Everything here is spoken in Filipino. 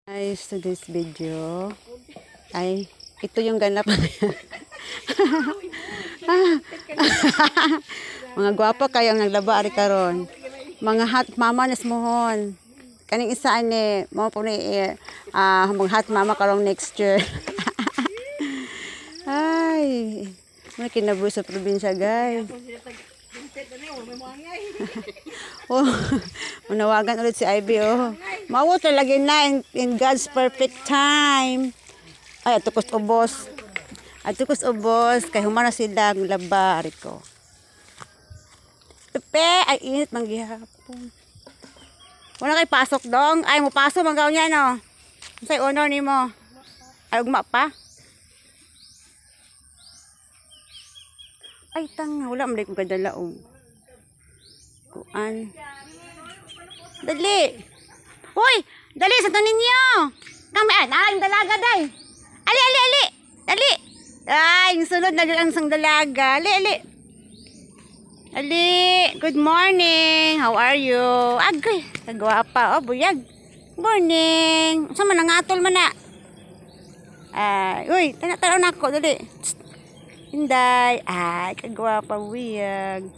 Guys, today's video ay ito yung ganap. Mga gwapo kayong naglaba ari karon. Mga hot mama nas mohon. Kaning isa ni mo po ni mga hot mama karong next year. Ay, may kinabuhi sa probinsya, guys. Oh, manawagan ulit si Ivy, oh. Mawo talaga na in God's perfect time. Ay, atukos ubos. Atukos ubos. Kay humana sila ang laba, ko. Tupe, ay init mang gihapon. Wala kay pasok dong. Ay, mo pasok magaw niya, no? Say honor ni mo. Ay, ugma pa. Ay, tanga. Wala mo kong kadala, kuan. Dali. Hoy, dali sa tanin niyo. Kami yung dalaga day. Ali. Dali. Ay, yung sunod na lang sang dalaga. Ali. Good morning. How are you? Agay, kagwapa. Oh, buyag. Morning. Sa man nangatol man na. Uy, tanaw na ako dali. Inday. Ay, kagwapa, buyag.